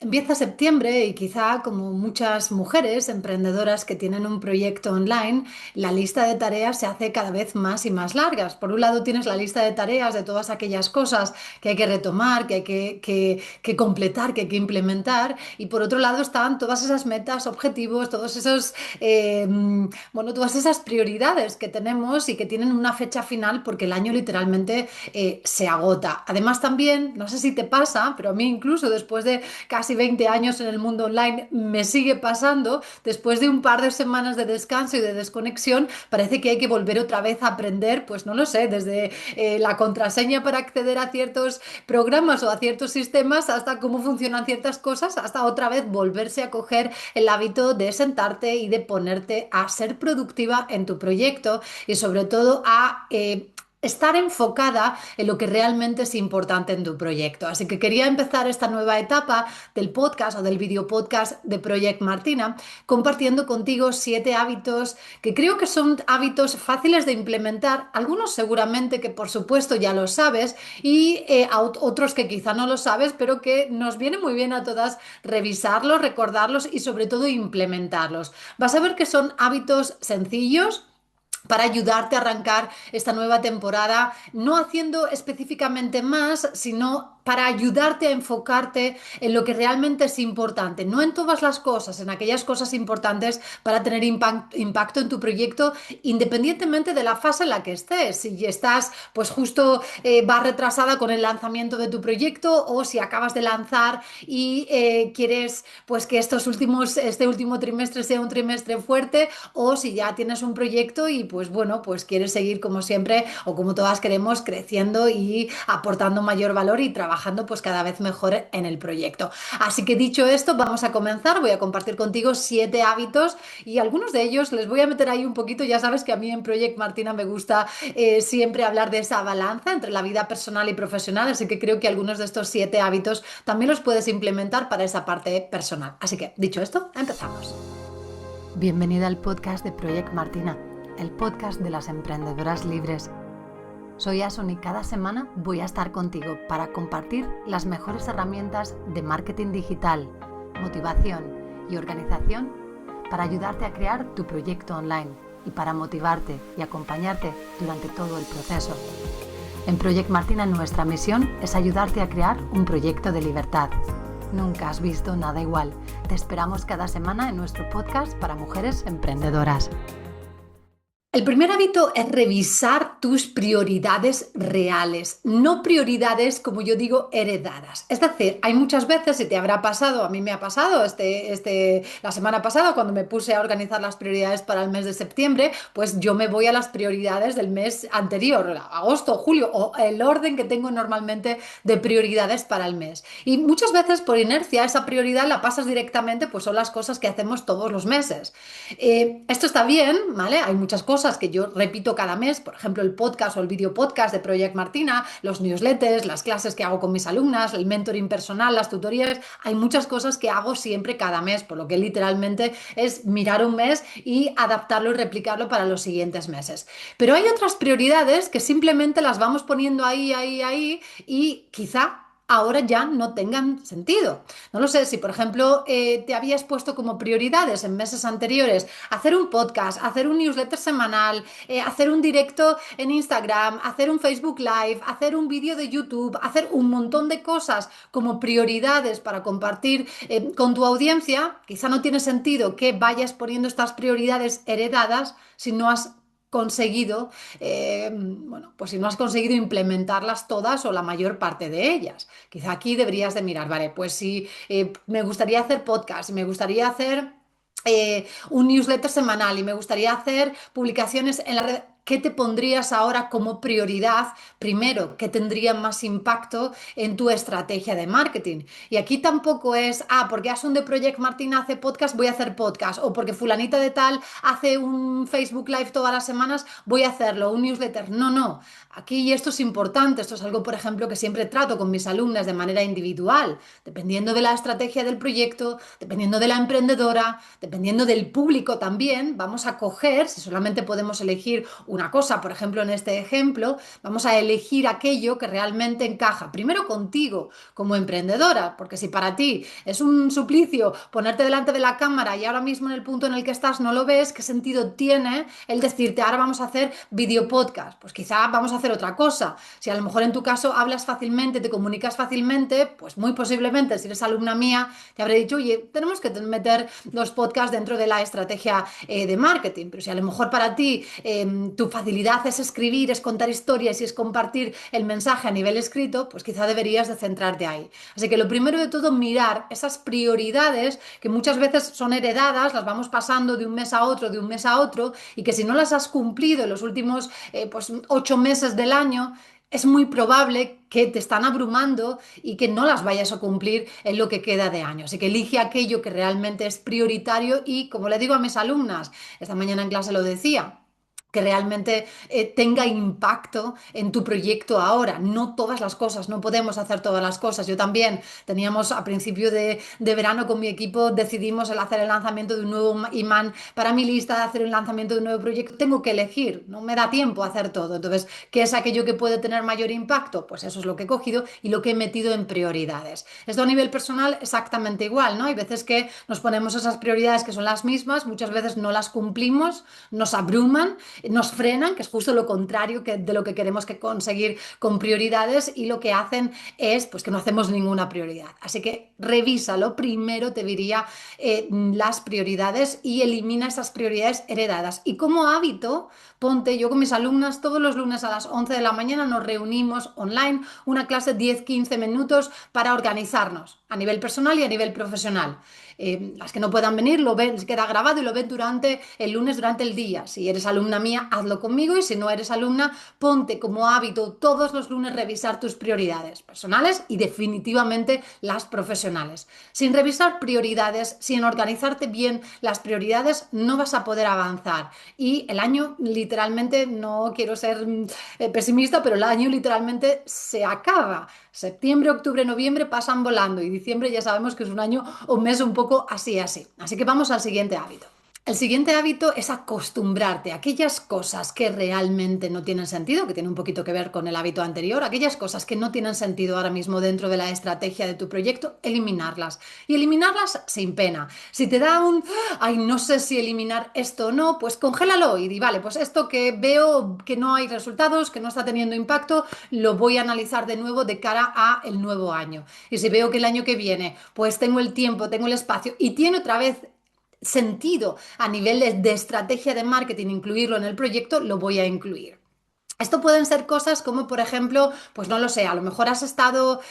Empieza septiembre y quizá como muchas mujeres emprendedoras que tienen un proyecto online, la lista de tareas se hace cada vez más y más largas. Por un lado tienes la lista de tareas de todas aquellas cosas que hay que retomar, que hay que completar, que hay que implementar. Y por otro lado están todas esas metas, objetivos, todos esos, todas esas prioridades que tenemos y que tienen una fecha final porque el año literalmente se agota. Además también, no sé si te pasa, pero a mí incluso después de casi 20 años en el mundo online, me sigue pasando, después de un par de semanas de descanso y de desconexión, parece que hay que volver otra vez a aprender, pues no lo sé, desde la contraseña para acceder a ciertos programas o a ciertos sistemas, hasta cómo funcionan ciertas cosas, hasta otra vez volverse a coger el hábito de sentarte y de ponerte a ser productiva en tu proyecto y sobre todo a estar enfocada en lo que realmente es importante en tu proyecto. Así que quería empezar esta nueva etapa del podcast o del video podcast de Project Martina compartiendo contigo 7 hábitos que creo que son hábitos fáciles de implementar, algunos seguramente que por supuesto ya lo sabes y otros que quizá no lo sabes, pero que nos viene muy bien a todas revisarlos, recordarlos y sobre todo implementarlos. Vas a ver que son hábitos sencillos para ayudarte a arrancar esta nueva temporada, no haciendo específicamente más, sino para ayudarte a enfocarte en lo que realmente es importante, no en todas las cosas, en aquellas cosas importantes para tener impacto en tu proyecto, independientemente de la fase en la que estés. Si estás, pues justo vas retrasada con el lanzamiento de tu proyecto o si acabas de lanzar y quieres, pues que este último trimestre sea un trimestre fuerte o si ya tienes un proyecto y pues bueno, pues quieres seguir como siempre o como todas queremos creciendo y aportando mayor valor y trabajando pues cada vez mejor en el proyecto. Así que dicho esto, vamos a comenzar. Voy a compartir contigo 7 hábitos y algunos de ellos les voy a meter ahí un poquito. Ya sabes que a mí en Project Martina me gusta siempre hablar de esa balanza entre la vida personal y profesional, así que creo que algunos de estos 7 hábitos también los puedes implementar para esa parte personal. Así que dicho esto, empezamos. Bienvenida al podcast de Project Martina, el podcast de las emprendedoras libres. Soy Asun y cada semana voy a estar contigo para compartir las mejores herramientas de marketing digital, motivación y organización para ayudarte a crear tu proyecto online y para motivarte y acompañarte durante todo el proceso. En Project Martina nuestra misión es ayudarte a crear un proyecto de libertad. Nunca has visto nada igual. Te esperamos cada semana en nuestro podcast para mujeres emprendedoras. El primer hábito es revisar tus prioridades reales, no prioridades, como yo digo, heredadas. Es decir, hay muchas veces, y te habrá pasado, a mí me ha pasado la semana pasada cuando me puse a organizar las prioridades para el mes de septiembre, pues yo me voy a las prioridades del mes anterior, agosto, julio, o el orden que tengo normalmente de prioridades para el mes. Y muchas veces por inercia esa prioridad la pasas directamente, pues son las cosas que hacemos todos los meses. Esto está bien, ¿vale? Hay muchas cosas que yo repito cada mes, por ejemplo, el podcast o el video podcast de Project Martina, los newsletters, las clases que hago con mis alumnas, el mentoring personal, las tutorías. Hay muchas cosas que hago siempre cada mes, por lo que literalmente es mirar un mes y adaptarlo y replicarlo para los siguientes meses. Pero hay otras prioridades que simplemente las vamos poniendo ahí, ahí, ahí y quizá ahora ya no tengan sentido. No lo sé, si por ejemplo te habías puesto como prioridades en meses anteriores hacer un podcast, hacer un newsletter semanal, hacer un directo en Instagram, hacer un Facebook Live, hacer un vídeo de YouTube, hacer un montón de cosas como prioridades para compartir con tu audiencia, quizá no tiene sentido que vayas poniendo estas prioridades heredadas si no has conseguido, pues si no has conseguido implementarlas todas o la mayor parte de ellas. Quizá aquí deberías de mirar, vale, pues si me gustaría hacer podcast, me gustaría hacer un newsletter semanal y me gustaría hacer publicaciones en la red. ¿Qué te pondrías ahora como prioridad primero? ¿Qué tendría más impacto en tu estrategia de marketing? Y aquí tampoco es, porque Asun de Project Martina hace podcast, voy a hacer podcast. O porque fulanita de tal hace un Facebook Live todas las semanas, voy a hacerlo, un newsletter. No, no. Aquí, y esto es importante, esto es algo, por ejemplo, que siempre trato con mis alumnas de manera individual, dependiendo de la estrategia del proyecto, dependiendo de la emprendedora, dependiendo del público también, vamos a coger, si solamente podemos elegir una cosa. Por ejemplo, en este ejemplo, vamos a elegir aquello que realmente encaja, primero contigo como emprendedora, porque si para ti es un suplicio ponerte delante de la cámara y ahora mismo en el punto en el que estás no lo ves, ¿qué sentido tiene el decirte ahora vamos a hacer video podcast? Pues quizá vamos a hacer otra cosa. Si a lo mejor en tu caso hablas fácilmente, te comunicas fácilmente, pues muy posiblemente si eres alumna mía te habré dicho, oye, tenemos que meter los podcasts dentro de la estrategia de marketing. Pero si a lo mejor para ti tu facilidad es escribir, es contar historias y es compartir el mensaje a nivel escrito, pues quizá deberías de centrarte ahí. Así que lo primero de todo, mirar esas prioridades que muchas veces son heredadas, las vamos pasando de un mes a otro, de un mes a otro, y que si no las has cumplido en los últimos pues 8 meses del año, es muy probable que te están abrumando y que no las vayas a cumplir en lo que queda de año. Así que elige aquello que realmente es prioritario y, como le digo a mis alumnas, esta mañana en clase lo decía, que realmente tenga impacto en tu proyecto ahora. No todas las cosas, no podemos hacer todas las cosas. Yo también teníamos a principio de verano con mi equipo, decidimos el hacer el lanzamiento de un nuevo imán para mi lista, de hacer el lanzamiento de un nuevo proyecto. Tengo que elegir, no me da tiempo a hacer todo. Entonces, ¿qué es aquello que puede tener mayor impacto? Pues eso es lo que he cogido y lo que he metido en prioridades. Esto a nivel personal exactamente igual, ¿no? Hay veces que nos ponemos esas prioridades que son las mismas, muchas veces no las cumplimos, nos abruman, nos frenan, que es justo lo contrario de lo que queremos que conseguir con prioridades, y lo que hacen es pues que no hacemos ninguna prioridad. Así que revísalo. Primero te diría las prioridades y elimina esas prioridades heredadas. Y como hábito, ponte, yo con mis alumnas todos los lunes a las 11 de la mañana nos reunimos online, una clase 10-15 minutos para organizarnos a nivel personal y a nivel profesional. Las que no puedan venir lo ven, queda grabado y lo ven durante el lunes, durante el día. Si eres alumna mía, hazlo conmigo, y si no eres alumna, ponte como hábito todos los lunes revisar tus prioridades personales y definitivamente las profesionales. Sin revisar prioridades, sin organizarte bien las prioridades, no vas a poder avanzar. Y el año literalmente, no quiero ser pesimista, pero el año literalmente se acaba. Septiembre, octubre, noviembre pasan volando y diciembre ya sabemos que es un año o un mes un poco así, así. Así que vamos al siguiente hábito. El siguiente hábito es acostumbrarte a aquellas cosas que realmente no tienen sentido, que tiene un poquito que ver con el hábito anterior, aquellas cosas que no tienen sentido ahora mismo dentro de la estrategia de tu proyecto, eliminarlas. Y eliminarlas sin pena. Si te da un, ay, no sé si eliminar esto o no, pues congélalo y di, vale, pues esto que veo que no hay resultados, que no está teniendo impacto, lo voy a analizar de nuevo de cara a el nuevo año. Y si veo que el año que viene, pues tengo el tiempo, tengo el espacio y tiene otra vez sentido a nivel de estrategia de marketing incluirlo en el proyecto, lo voy a incluir. Esto pueden ser cosas como, por ejemplo, pues no lo sé, a lo mejor has estado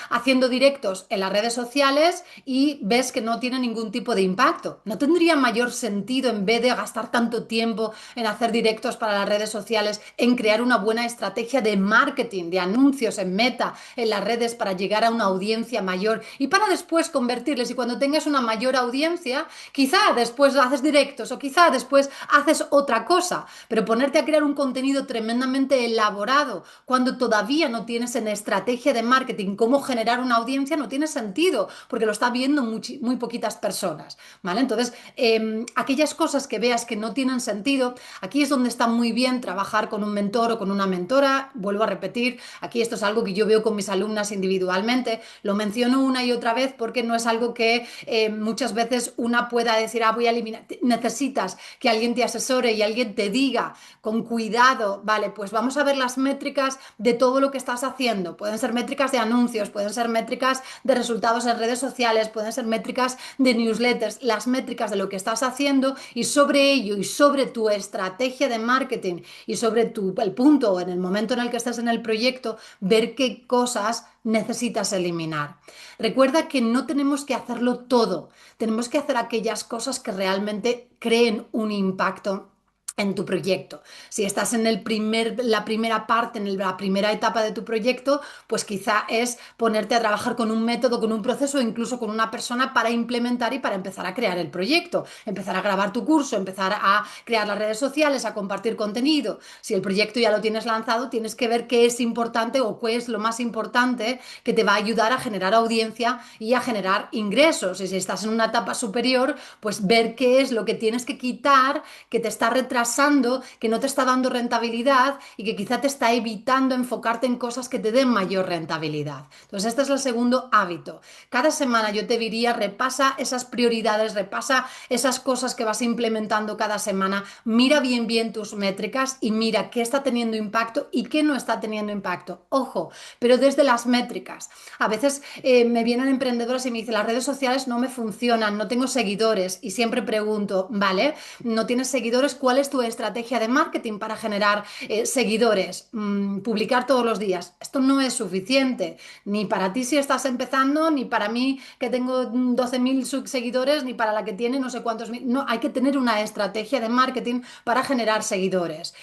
haciendo directos en las redes sociales y ves que no tiene ningún tipo de impacto. ¿No tendría mayor sentido, en vez de gastar tanto tiempo en hacer directos para las redes sociales, en crear una buena estrategia de marketing, de anuncios en Meta, en las redes, para llegar a una audiencia mayor y para después convertirles? Y cuando tengas una mayor audiencia, quizá después haces directos o quizá después haces otra cosa, pero ponerte a crear un contenido tremendamente elaborado cuando todavía no tienes en estrategia de marketing cómo generar una audiencia no tiene sentido, porque lo está viendo muy poquitas personas, ¿vale? Entonces, aquellas cosas que veas que no tienen sentido, aquí es donde está muy bien trabajar con un mentor o con una mentora. Vuelvo a repetir, aquí esto es algo que yo veo con mis alumnas individualmente, lo menciono una y otra vez porque no es algo que muchas veces una pueda decir, ah, voy a eliminar. Necesitas que alguien te asesore y alguien te diga con cuidado, vale, pues vamos a ver las métricas de todo lo que estás haciendo. Pueden ser métricas de anuncios, pueden ser métricas de resultados en redes sociales, pueden ser métricas de newsletters, las métricas de lo que estás haciendo, y sobre ello y sobre tu estrategia de marketing y sobre el punto en el momento en el que estás en el proyecto, ver qué cosas necesitas eliminar. Recuerda que no tenemos que hacerlo todo, tenemos que hacer aquellas cosas que realmente creen un impacto en tu proyecto. Si estás en la primera parte, en la primera etapa de tu proyecto, pues quizá es ponerte a trabajar con un método, con un proceso, incluso con una persona para implementar y para empezar a crear el proyecto, empezar a grabar tu curso, empezar a crear las redes sociales, a compartir contenido. Si el proyecto ya lo tienes lanzado, tienes que ver qué es importante o qué es lo más importante que te va a ayudar a generar audiencia y a generar ingresos. Y si estás en una etapa superior, pues ver qué es lo que tienes que quitar, que te está retrasando pasando que no te está dando rentabilidad y que quizá te está evitando enfocarte en cosas que te den mayor rentabilidad. Entonces, este es el segundo hábito. Cada semana yo te diría, repasa esas prioridades, repasa esas cosas que vas implementando cada semana, mira bien tus métricas y mira qué está teniendo impacto y qué no está teniendo impacto. Ojo, pero desde las métricas. A veces me vienen emprendedoras y me dicen, las redes sociales no me funcionan, no tengo seguidores y siempre pregunto, vale, no tienes seguidores, ¿cuál es tu estrategia de marketing para generar seguidores? Publicar todos los días. Esto no es suficiente, ni para ti si estás empezando, ni para mí que tengo 12.000 seguidores, ni para la que tiene no sé cuántos mil. No, hay que tener una estrategia de marketing para generar seguidores.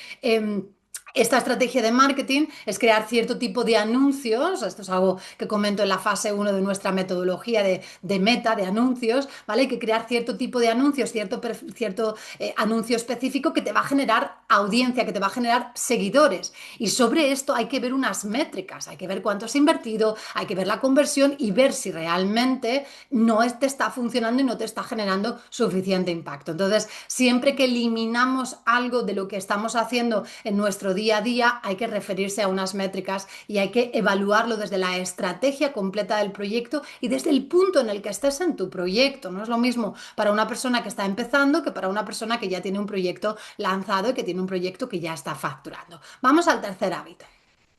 Esta estrategia de marketing es crear cierto tipo de anuncios, esto es algo que comento en la fase uno de nuestra metodología de meta, de anuncios, ¿vale? Hay que crear cierto tipo de anuncios, cierto anuncio específico que te va a generar audiencia, que te va a generar seguidores. Y sobre esto hay que ver unas métricas, hay que ver cuánto has invertido, hay que ver la conversión y ver si realmente no te está funcionando y no te está generando suficiente impacto. Entonces, siempre que eliminamos algo de lo que estamos haciendo en nuestro día a día, hay que referirse a unas métricas y hay que evaluarlo desde la estrategia completa del proyecto y desde el punto en el que estés en tu proyecto. No es lo mismo para una persona que está empezando que para una persona que ya tiene un proyecto lanzado y que tiene un proyecto que ya está facturando. Vamos al tercer hábito.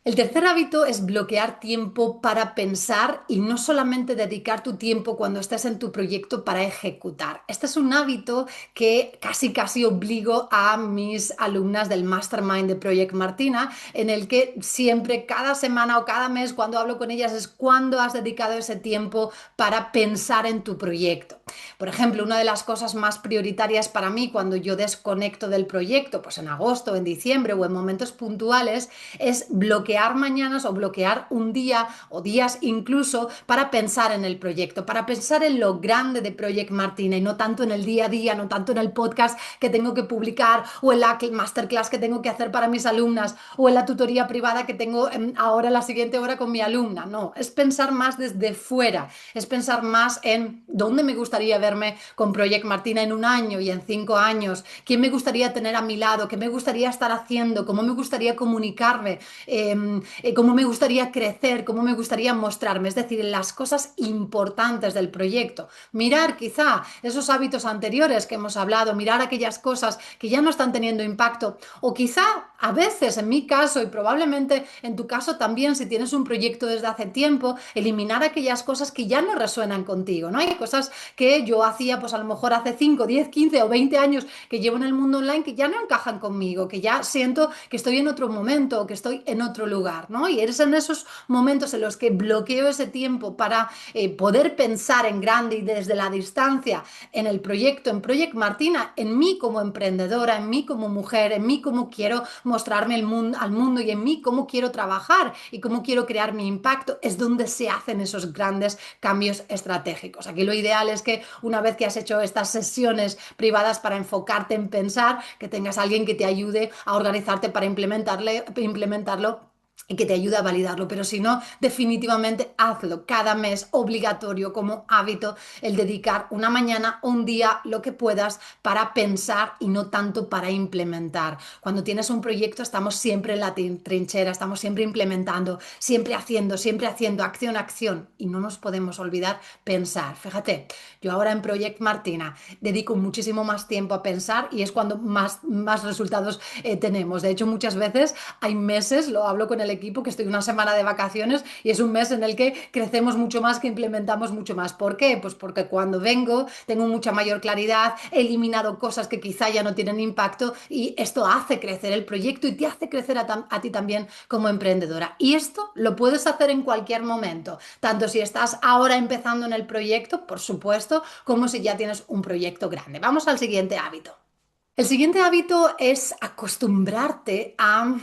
El tercer hábito es bloquear tiempo para pensar y no solamente dedicar tu tiempo cuando estés en tu proyecto para ejecutar. Este es un hábito que casi obligo a mis alumnas del Mastermind de Project Martina, en el que siempre, cada semana o cada mes, cuando hablo con ellas, es cuando has dedicado ese tiempo para pensar en tu proyecto. Por ejemplo, una de las cosas más prioritarias para mí cuando yo desconecto del proyecto, pues en agosto, en diciembre o en momentos puntuales, es bloquear mañanas o bloquear un día o días incluso para pensar en el proyecto, para pensar en lo grande de Project Martina y no tanto en el día a día, no tanto en el podcast que tengo que publicar o en la masterclass que tengo que hacer para mis alumnas o en la tutoría privada que tengo ahora la siguiente hora con mi alumna. No, es pensar más desde fuera, es pensar más en dónde me gustaría verme con Project Martina en un año y en 5 años, quién me gustaría tener a mi lado, qué me gustaría estar haciendo, cómo me gustaría comunicarme, cómo me gustaría crecer, cómo me gustaría mostrarme, es decir, las cosas importantes del proyecto. Mirar quizá esos hábitos anteriores que hemos hablado, mirar aquellas cosas que ya no están teniendo impacto o quizá a veces en mi caso y probablemente en tu caso también si tienes un proyecto desde hace tiempo, eliminar aquellas cosas que ya no resuenan contigo, ¿no? Hay cosas que yo hacía pues a lo mejor hace 5, 10, 15 o 20 años que llevo en el mundo online que ya no encajan conmigo, que ya siento que estoy en otro momento o que estoy en otro lugar, ¿no? Y eres en esos momentos en los que bloqueo ese tiempo para poder pensar en grande y desde la distancia en el proyecto, en Project Martina, en mí como emprendedora, en mí como mujer, en mí cómo quiero mostrarme al mundo y en mí cómo quiero trabajar y cómo quiero crear mi impacto, es donde se hacen esos grandes cambios estratégicos. Aquí lo ideal es que una vez que has hecho estas sesiones privadas para enfocarte en pensar, que tengas a alguien que te ayude a organizarte para implementarlo y que te ayude a validarlo, pero si no, definitivamente hazlo cada mes obligatorio como hábito el dedicar una mañana o un día lo que puedas para pensar y no tanto para implementar. Cuando tienes un proyecto estamos siempre en la trinchera, estamos siempre implementando, siempre haciendo, acción y no nos podemos olvidar pensar. Fíjate, yo ahora en Project Martina dedico muchísimo más tiempo a pensar y es cuando más resultados tenemos. De hecho, muchas veces hay meses, lo hablo con el equipo, que estoy una semana de vacaciones y es un mes en el que crecemos mucho más, que implementamos mucho más. ¿Por qué? Pues porque cuando vengo tengo mucha mayor claridad, he eliminado cosas que quizá ya no tienen impacto y esto hace crecer el proyecto y te hace crecer a ti también como emprendedora. Y esto lo puedes hacer en cualquier momento, tanto si estás ahora empezando en el proyecto, por supuesto, como si ya tienes un proyecto grande. Vamos al siguiente hábito. El siguiente hábito es acostumbrarte a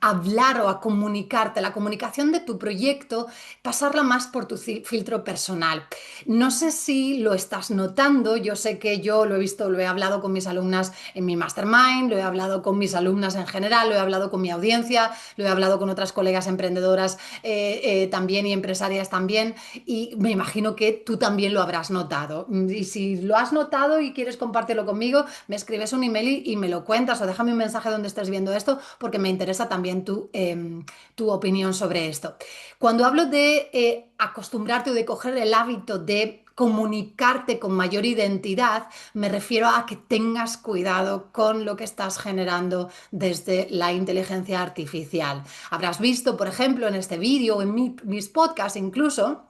hablar o a comunicarte, la comunicación de tu proyecto, pasarla más por tu filtro personal. No sé si lo estás notando, yo sé que yo lo he visto, lo he hablado con mis alumnas en mi mastermind, lo he hablado con mis alumnas en general, lo he hablado con mi audiencia, lo he hablado con otras colegas emprendedoras también y empresarias también, y me imagino que tú también lo habrás notado. Y si lo has notado y quieres compartirlo conmigo, me escribes un email y me lo cuentas o déjame un mensaje donde estés viendo esto porque me interesa también tu opinión sobre esto. Cuando hablo de acostumbrarte o de coger el hábito de comunicarte con mayor identidad, me refiero a que tengas cuidado con lo que estás generando desde la inteligencia artificial. Habrás visto, por ejemplo, en este vídeo o en mis podcasts incluso,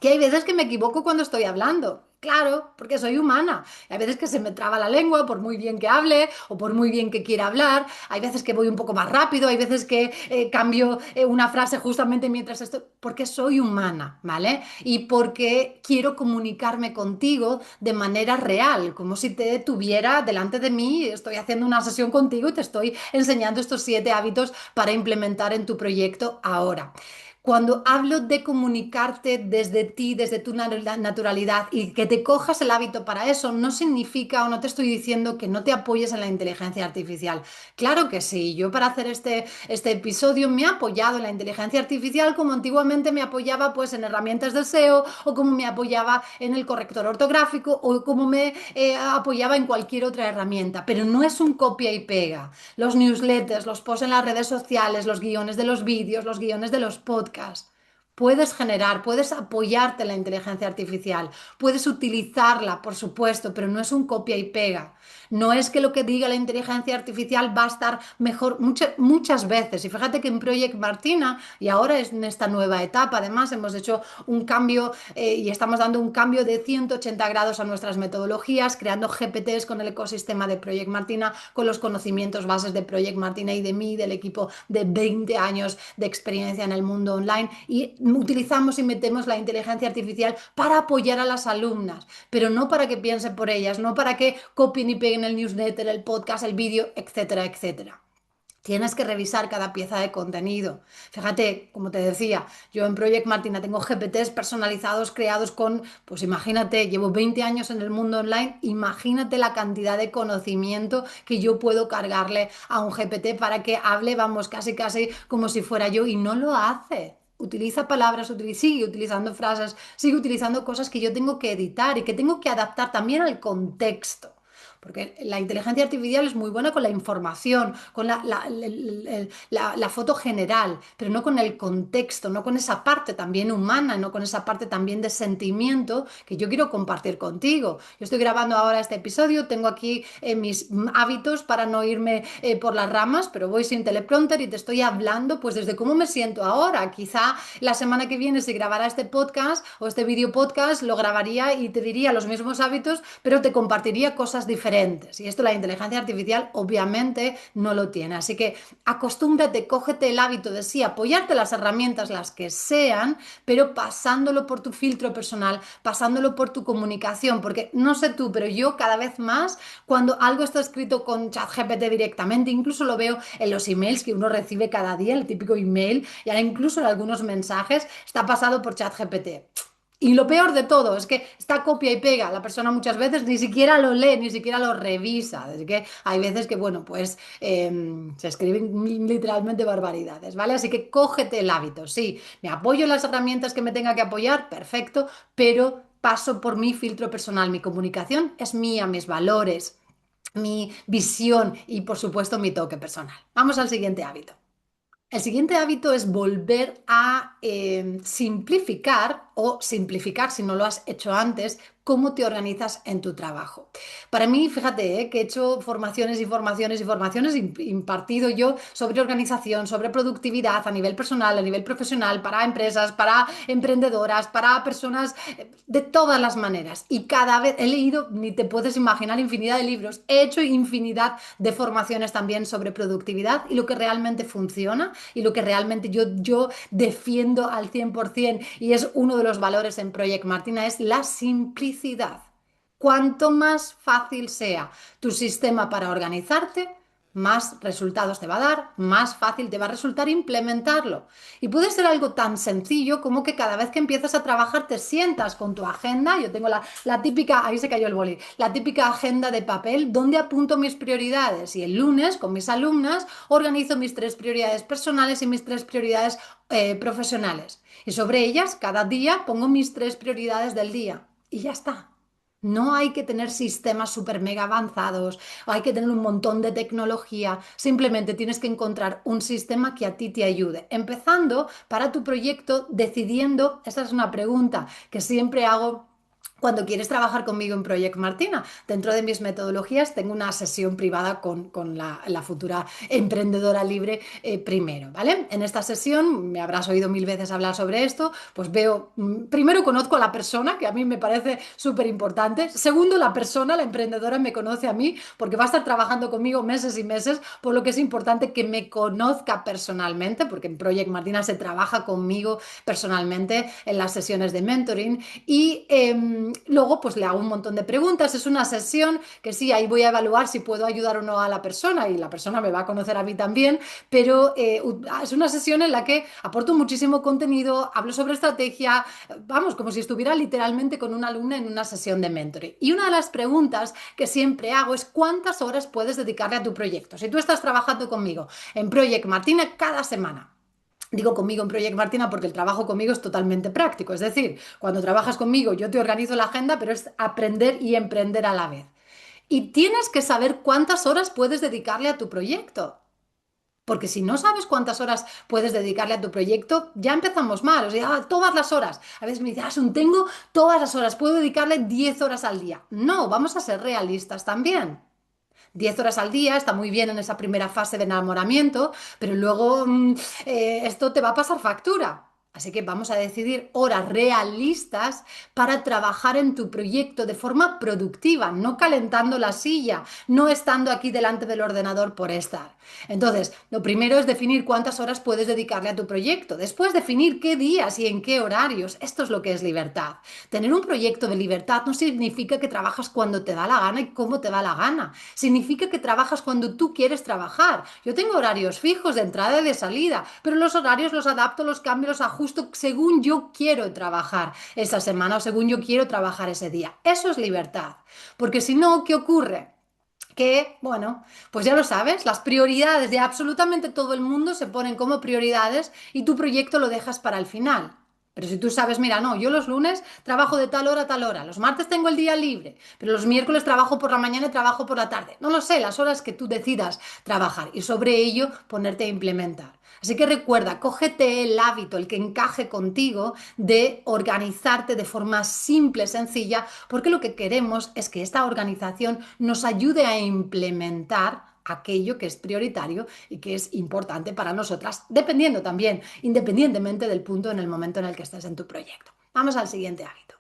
que hay veces que me equivoco cuando estoy hablando. Claro, porque soy humana. Hay veces que se me traba la lengua por muy bien que hable o por muy bien que quiera hablar. Hay veces que voy un poco más rápido, hay veces que cambio una frase justamente mientras estoy... Porque soy humana, ¿vale? Y porque quiero comunicarme contigo de manera real, como si te tuviera delante de mí, estoy haciendo una sesión contigo y te estoy enseñando estos 7 hábitos para implementar en tu proyecto ahora. Cuando hablo de comunicarte desde ti, desde tu naturalidad y que te cojas el hábito para eso, no significa o no te estoy diciendo que no te apoyes en la inteligencia artificial. Claro que sí, yo para hacer este episodio me he apoyado en la inteligencia artificial como antiguamente me apoyaba pues en herramientas de SEO o como me apoyaba en el corrector ortográfico o como me apoyaba en cualquier otra herramienta, pero no es un copia y pega. Los newsletters, los posts en las redes sociales, los guiones de los vídeos, los guiones de los podcasts. Puedes generar, puedes apoyarte en la inteligencia artificial, puedes utilizarla, por supuesto, pero no es un copia y pega. No es que lo que diga la inteligencia artificial va a estar mejor muchas veces. Y fíjate que en Project Martina, y ahora es en esta nueva etapa, además hemos hecho un cambio y estamos dando un cambio de 180 grados a nuestras metodologías, creando GPTs con el ecosistema de Project Martina, con los conocimientos bases de Project Martina y de mí, del equipo de 20 años de experiencia en el mundo online. Y utilizamos y metemos la inteligencia artificial para apoyar a las alumnas, pero no para que piensen por ellas, no para que copien y peguen el newsletter, el podcast, el vídeo, etcétera, etcétera. Tienes que revisar cada pieza de contenido. Fíjate, como te decía, yo en Project Martina tengo GPTs personalizados creados con, pues imagínate, llevo 20 años en el mundo online, imagínate la cantidad de conocimiento que yo puedo cargarle a un GPT para que hable, vamos, casi casi como si fuera yo y no lo hace. Utiliza palabras, sigue utilizando frases, sigue utilizando cosas que yo tengo que editar y que tengo que adaptar también al contexto. Porque la inteligencia artificial es muy buena con la información, con la foto general, pero no con el contexto, no con esa parte también humana, no con esa parte también de sentimiento que yo quiero compartir contigo. Yo estoy grabando ahora este episodio, tengo aquí mis hábitos para no irme por las ramas, pero voy sin teleprompter y te estoy hablando pues desde cómo me siento ahora. Quizá la semana que viene si grabara este podcast o este video podcast lo grabaría y te diría los mismos hábitos, pero te compartiría cosas diferentes. Y esto la inteligencia artificial obviamente no lo tiene. Así que acostúmbrate, cógete el hábito de sí, apoyarte las herramientas, las que sean, pero pasándolo por tu filtro personal, pasándolo por tu comunicación, porque no sé tú, pero yo cada vez más, cuando algo está escrito con ChatGPT directamente, incluso lo veo en los emails que uno recibe cada día, el típico email, y ahora incluso en algunos mensajes, está pasado por ChatGPT. Y lo peor de todo es que está copia y pega. La persona muchas veces ni siquiera lo lee, ni siquiera lo revisa. Así que hay veces que, bueno, pues se escriben literalmente barbaridades, ¿vale? Así que cógete el hábito. Sí, me apoyo en las herramientas que me tenga que apoyar, perfecto, pero paso por mi filtro personal. Mi comunicación es mía, mis valores, mi visión y, por supuesto, mi toque personal. Vamos al siguiente hábito. El siguiente hábito es volver a simplificar o simplificar, si no lo has hecho antes, cómo te organizas en tu trabajo. Para mí, fíjate, que he hecho formaciones y formaciones y formaciones, impartido yo sobre organización, sobre productividad a nivel personal, a nivel profesional, para empresas, para emprendedoras, para personas de todas las maneras. Y cada vez he leído, ni te puedes imaginar, infinidad de libros. He hecho infinidad de formaciones también sobre productividad y lo que realmente funciona y lo que realmente yo defiendo al 100% y es uno de los valores en Project Martina es la simplicidad. Cuanto más fácil sea tu sistema para organizarte, más resultados te va a dar, más fácil te va a resultar implementarlo. Y puede ser algo tan sencillo como que cada vez que empiezas a trabajar te sientas con tu agenda. Yo tengo la típica, ahí se cayó el boli, la típica agenda de papel donde apunto mis prioridades. Y el lunes con mis alumnas organizo mis tres prioridades personales y mis tres prioridades profesionales. Y sobre ellas cada día pongo mis tres prioridades del día. Y ya está. No hay que tener sistemas super mega avanzados, hay que tener un montón de tecnología, simplemente tienes que encontrar un sistema que a ti te ayude. Empezando para tu proyecto, decidiendo, esa es una pregunta que siempre hago cuando quieres trabajar conmigo en Project Martina. Dentro de mis metodologías tengo una sesión privada con la futura emprendedora libre primero, ¿vale? En esta sesión, me habrás oído mil veces hablar sobre esto, pues veo, primero conozco a la persona, que a mí me parece súper importante. Segundo, la persona, la emprendedora, me conoce a mí porque va a estar trabajando conmigo meses y meses, por lo que es importante que me conozca personalmente, porque en Project Martina se trabaja conmigo personalmente en las sesiones de mentoring y luego pues le hago un montón de preguntas. Es una sesión que sí, ahí voy a evaluar si puedo ayudar o no a la persona y la persona me va a conocer a mí también, pero es una sesión en la que aporto muchísimo contenido, hablo sobre estrategia, vamos, como si estuviera literalmente con una alumna en una sesión de mentoring. Y una de las preguntas que siempre hago es ¿cuántas horas puedes dedicarle a tu proyecto? Si tú estás trabajando conmigo en Project Martina cada semana. Digo conmigo en Project Martina porque el trabajo conmigo es totalmente práctico. Es decir, cuando trabajas conmigo yo te organizo la agenda, pero es aprender y emprender a la vez. Y tienes que saber cuántas horas puedes dedicarle a tu proyecto. Porque si no sabes cuántas horas puedes dedicarle a tu proyecto, ya empezamos mal. O sea, todas las horas. A veces me dices, Asun, tengo todas las horas, puedo dedicarle 10 horas al día. No, vamos a ser realistas también. 10 horas al día está muy bien en esa primera fase de enamoramiento, pero luego esto te va a pasar factura. Así que vamos a decidir horas realistas para trabajar en tu proyecto de forma productiva, no calentando la silla, no estando aquí delante del ordenador por estar. Entonces, lo primero es definir cuántas horas puedes dedicarle a tu proyecto, después definir qué días y en qué horarios. Esto es lo que es libertad. Tener un proyecto de libertad no significa que trabajas cuando te da la gana y cómo te da la gana. Significa que trabajas cuando tú quieres trabajar. Yo tengo horarios fijos de entrada y de salida, pero los horarios los adapto, los cambio, los ajusto según yo quiero trabajar esa semana o según yo quiero trabajar ese día. Eso es libertad. Porque si no, ¿qué ocurre? Que, bueno, pues ya lo sabes, las prioridades de absolutamente todo el mundo se ponen como prioridades y tu proyecto lo dejas para el final. Pero si tú sabes, mira, no, yo los lunes trabajo de tal hora a tal hora, los martes tengo el día libre, pero los miércoles trabajo por la mañana y trabajo por la tarde. No lo sé, las horas que tú decidas trabajar y sobre ello ponerte a implementar. Así que recuerda, cógete el hábito, el que encaje contigo, de organizarte de forma simple, sencilla, porque lo que queremos es que esta organización nos ayude a implementar aquello que es prioritario y que es importante para nosotras, dependiendo también, independientemente del punto en el momento en el que estés en tu proyecto. Vamos al siguiente hábito.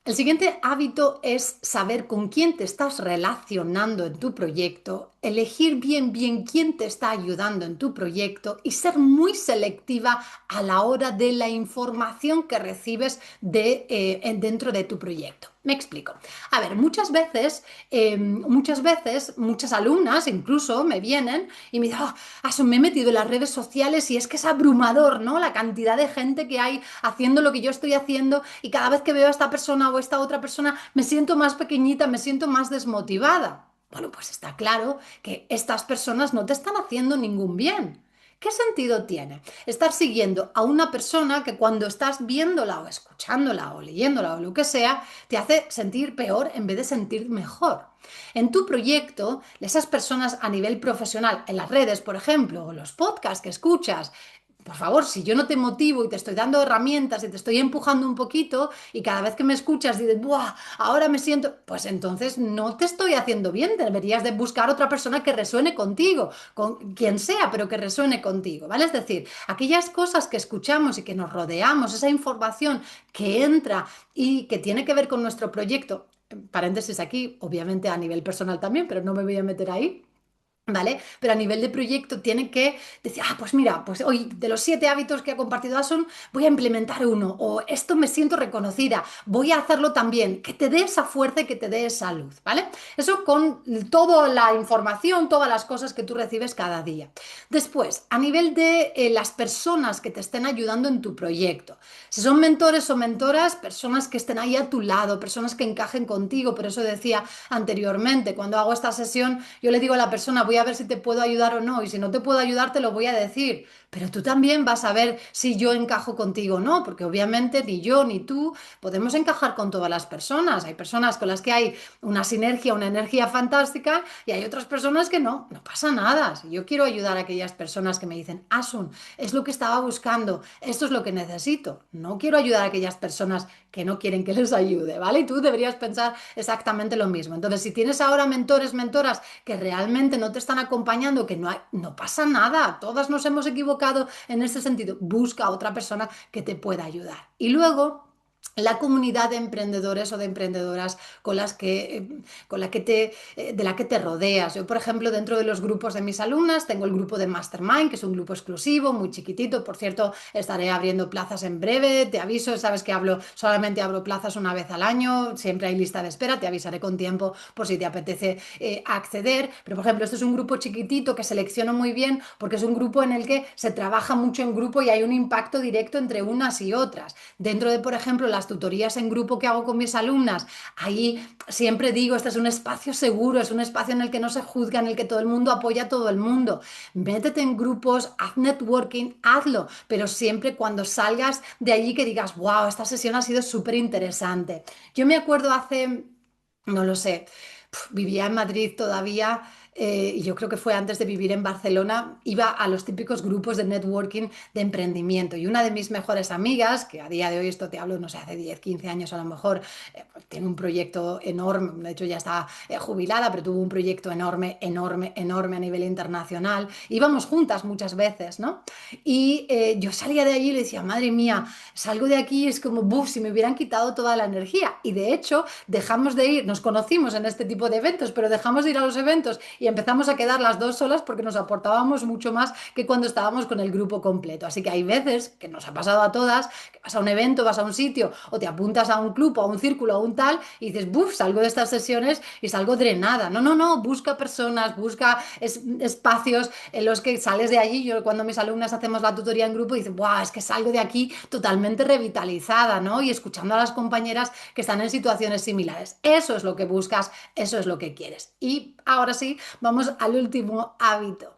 El siguiente hábito es saber con quién te estás relacionando en tu proyecto, elegir bien quién te está ayudando en tu proyecto y ser muy selectiva a la hora de la información que recibes dentro de tu proyecto. Me explico. A ver, muchas alumnas incluso me vienen y me dicen, me he metido en las redes sociales y es que es abrumador, ¿no? La cantidad de gente que hay haciendo lo que yo estoy haciendo y cada vez que veo a esta persona o a esta otra persona me siento más pequeñita, me siento más desmotivada. Bueno, pues está claro que estas personas no te están haciendo ningún bien. ¿Qué sentido tiene estar siguiendo a una persona que cuando estás viéndola o escuchándola o leyéndola o lo que sea, te hace sentir peor en vez de sentir mejor? En tu proyecto, esas personas a nivel profesional, en las redes, por ejemplo, o los podcasts que escuchas, por favor, si yo no te motivo y te estoy dando herramientas y te estoy empujando un poquito y cada vez que me escuchas dices, ¡buah! Ahora me siento, pues entonces no te estoy haciendo bien. Deberías de buscar otra persona que resuene contigo, con quien sea, pero que resuene contigo, ¿vale? Es decir, aquellas cosas que escuchamos y que nos rodeamos, esa información que entra y que tiene que ver con nuestro proyecto, paréntesis aquí, obviamente a nivel personal también, pero no me voy a meter ahí. ¿Vale? Pero a nivel de proyecto tiene que decir, ah, pues mira, pues hoy de los 7 hábitos que ha compartido Asun, voy a implementar uno, o esto me siento reconocida, voy a hacerlo también, que te dé esa fuerza y que te dé esa luz, ¿vale? Eso con toda la información, todas las cosas que tú recibes cada día. Después, a nivel de las personas que te estén ayudando en tu proyecto, si son mentores o mentoras, personas que estén ahí a tu lado, personas que encajen contigo, por eso decía anteriormente, cuando hago esta sesión, yo le digo a la persona, voy a ver si te puedo ayudar o no, y si no te puedo ayudar, te lo voy a decir, pero tú también vas a ver si yo encajo contigo o no, porque obviamente ni yo ni tú podemos encajar con todas las personas. Hay personas con las que hay una sinergia, una energía fantástica, y hay otras personas que no, no pasa nada. Si yo quiero ayudar a aquellas personas que me dicen, Asun, es lo que estaba buscando, esto es lo que necesito. No quiero ayudar a aquellas personas que no quieren que les ayude, ¿vale? Y tú deberías pensar exactamente lo mismo. Entonces, si tienes ahora mentores, mentoras que realmente no te están acompañando, que no hay, no pasa nada, todas nos hemos equivocado en ese sentido, busca a otra persona que te pueda ayudar. Y luego la comunidad de emprendedores o de emprendedoras con la que de la que te rodeas. Yo, por ejemplo, dentro de los grupos de mis alumnas, tengo el grupo de Mastermind, que es un grupo exclusivo, muy chiquitito. Por cierto, estaré abriendo plazas en breve. Te aviso, sabes que solamente abro plazas una vez al año, siempre hay lista de espera, te avisaré con tiempo por si te apetece acceder. Pero, por ejemplo, este es un grupo chiquitito que selecciono muy bien porque es un grupo en el que se trabaja mucho en grupo y hay un impacto directo entre unas y otras. Dentro de, por ejemplo, las tutorías en grupo que hago con mis alumnas, ahí siempre digo, este es un espacio seguro, es un espacio en el que no se juzga, en el que todo el mundo apoya a todo el mundo. Métete en grupos, haz networking, hazlo, pero siempre cuando salgas de allí que digas, wow, esta sesión ha sido súper interesante. Yo me acuerdo hace, no lo sé, vivía en Madrid todavía, y yo creo que fue antes de vivir en Barcelona, iba a los típicos grupos de networking de emprendimiento y una de mis mejores amigas, que a día de hoy esto te hablo, no sé, hace 10 15 años a lo mejor, pues tiene un proyecto enorme, de hecho ya está jubilada, pero tuvo un proyecto enorme, enorme, enorme a nivel internacional. Íbamos juntas muchas veces, ¿no? Y yo salía de allí y le decía, madre mía, salgo de aquí y es como, buf, si me hubieran quitado toda la energía. Y de hecho, dejamos de ir, nos conocimos en este tipo de eventos, pero dejamos de ir a los eventos y empezamos a quedar las dos solas porque nos aportábamos mucho más que cuando estábamos con el grupo completo. Así que hay veces, que nos ha pasado a todas, que vas a un evento, vas a un sitio o te apuntas a un club o a un círculo o un tal y dices, buf, salgo de estas sesiones y salgo drenada. No, no, no, busca personas, busca espacios en los que sales de allí. Yo cuando mis alumnas hacemos la tutoría en grupo, dicen, ¡buah! Es que salgo de aquí totalmente revitalizada, ¿no? Y escuchando a las compañeras que están en situaciones similares. Eso es lo que buscas, eso es lo que quieres. Y ahora sí, vamos al último hábito.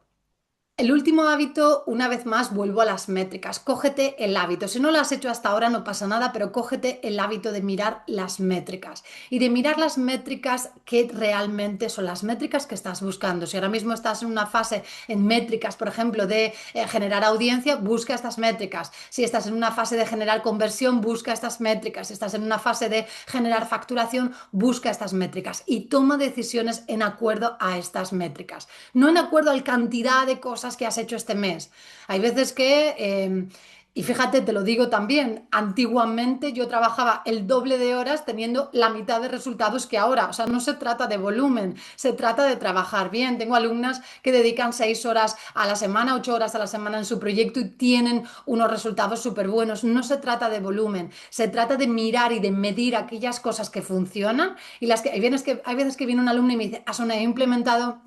El último hábito, una vez más, vuelvo a las métricas. Cógete el hábito. Si no lo has hecho hasta ahora, no pasa nada, pero cógete el hábito de mirar las métricas y de mirar las métricas que realmente son las métricas que estás buscando. Si ahora mismo estás en una fase en métricas, por ejemplo, de generar audiencia, busca estas métricas. Si estás en una fase de generar conversión, busca estas métricas. Si estás en una fase de generar facturación, busca estas métricas y toma decisiones en acuerdo a estas métricas, no en acuerdo a la cantidad de cosas que has hecho este mes. Hay veces que, y fíjate, te lo digo también, antiguamente yo trabajaba el doble de horas teniendo la mitad de resultados que ahora. O sea, no se trata de volumen, se trata de trabajar bien. Tengo alumnas que dedican 6 horas a la semana, 8 horas a la semana en su proyecto y tienen unos resultados súper buenos. No se trata de volumen, se trata de mirar y de medir aquellas cosas que funcionan y las que hay veces que viene un alumno y me dice, Asuna, he implementado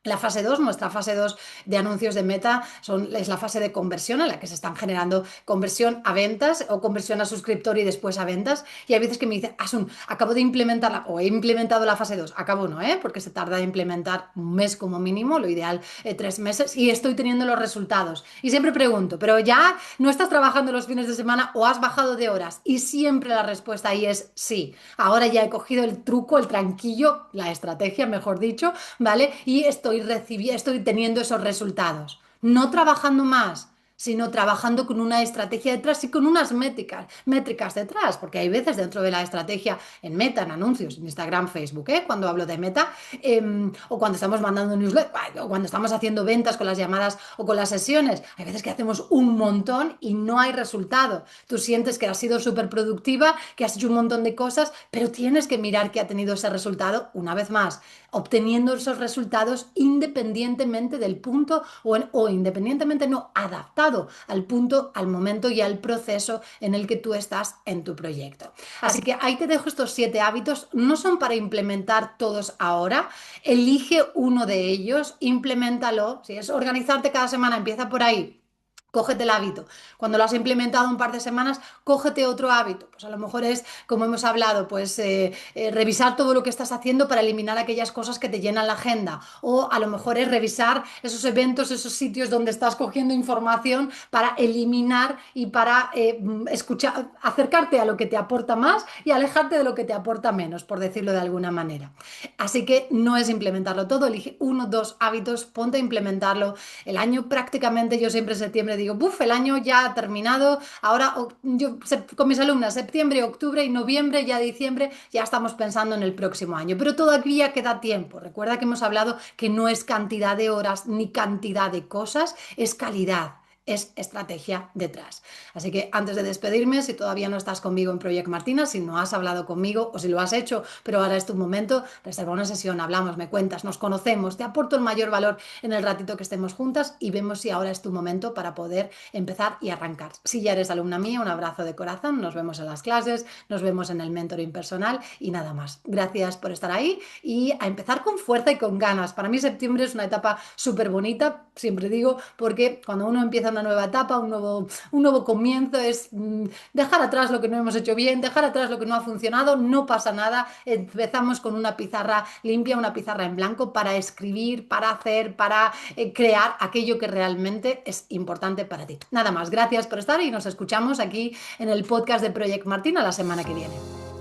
la fase 2, nuestra fase 2 de anuncios de Meta es la fase de conversión en la que se están generando conversión a ventas o conversión a suscriptor y después a ventas. Y hay veces que me dicen, Asun, acabo de implementarla o he implementado la fase 2. Acabo no, ¿eh? Porque se tarda en implementar un mes como mínimo, lo ideal 3 meses y estoy teniendo los resultados. Y siempre pregunto, ¿pero ya no estás trabajando los fines de semana o has bajado de horas? Y siempre la respuesta ahí es sí. Ahora ya he cogido el truco, el tranquillo, la estrategia, mejor dicho, ¿vale? Y estoy teniendo esos resultados. No trabajando más. sino trabajando con una estrategia detrás y con unas métricas detrás, porque hay veces dentro de la estrategia en Meta, en anuncios, en Instagram, Facebook, cuando hablo de Meta, o cuando estamos mandando newsletter, o cuando estamos haciendo ventas con las llamadas o con las sesiones, hay veces que hacemos un montón y no hay resultado. Tú sientes que has sido súper productiva, que has hecho un montón de cosas, pero tienes que mirar que ha tenido ese resultado una vez más, obteniendo esos resultados independientemente del punto o independientemente no adaptado al punto, al momento y al proceso en el que tú estás en tu proyecto. Así que ahí te dejo estos 7 hábitos, no son para implementar todos ahora, elige uno de ellos, implementalo, si es organizarte cada semana, empieza por ahí. Cógete el hábito. Cuando lo has implementado un par de semanas, cógete otro hábito. Pues a lo mejor es, como hemos hablado, pues revisar todo lo que estás haciendo para eliminar aquellas cosas que te llenan la agenda. O a lo mejor es revisar esos eventos, esos sitios donde estás cogiendo información para eliminar y para escuchar, acercarte a lo que te aporta más y alejarte de lo que te aporta menos, por decirlo de alguna manera. Así que no es implementarlo todo, elige 1, 2 hábitos, ponte a implementarlo. El año prácticamente, yo siempre en septiembre digo, buf, el año ya ha terminado, ahora yo con mis alumnas, septiembre, octubre y noviembre, ya diciembre, ya estamos pensando en el próximo año, pero todavía queda tiempo. Recuerda que hemos hablado que no es cantidad de horas ni cantidad de cosas, es calidad. Es estrategia detrás. Así que antes de despedirme, si todavía no estás conmigo en Project Martina, si no has hablado conmigo o si lo has hecho, pero ahora es tu momento, reserva una sesión, hablamos, me cuentas, nos conocemos, te aporto el mayor valor en el ratito que estemos juntas y vemos si ahora es tu momento para poder empezar y arrancar. Si ya eres alumna mía, un abrazo de corazón, nos vemos en las clases, nos vemos en el mentoring personal y nada más. Gracias por estar ahí y a empezar con fuerza y con ganas. Para mí septiembre es una etapa súper bonita, siempre digo, porque cuando uno empieza una nueva etapa, un nuevo comienzo, es dejar atrás lo que no hemos hecho bien, dejar atrás lo que no ha funcionado, no pasa nada, empezamos con una pizarra limpia, una pizarra en blanco para escribir, para hacer, para crear aquello que realmente es importante para ti. Nada más, gracias por estar y nos escuchamos aquí en el podcast de Project Martina la semana que viene.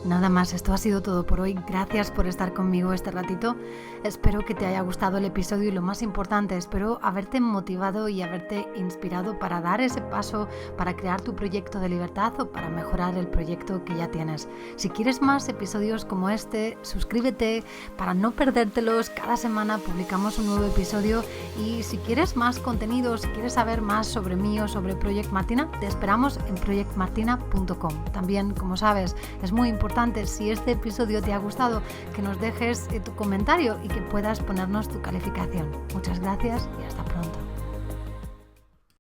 Nada más, esto ha sido todo por hoy. Gracias por estar conmigo este ratito. Espero que te haya gustado el episodio y lo más importante, espero haberte motivado y haberte inspirado para dar ese paso, para crear tu proyecto de libertad o para mejorar el proyecto que ya tienes. Si quieres más episodios como este, suscríbete para no perdértelos. Cada semana publicamos un nuevo episodio y si quieres más contenido, si quieres saber más sobre mí o sobre Project Martina, te esperamos en projectmartina.com. También, como sabes, es muy importante, si este episodio te ha gustado, que nos dejes tu comentario y que puedas ponernos tu calificación. Muchas gracias y hasta pronto.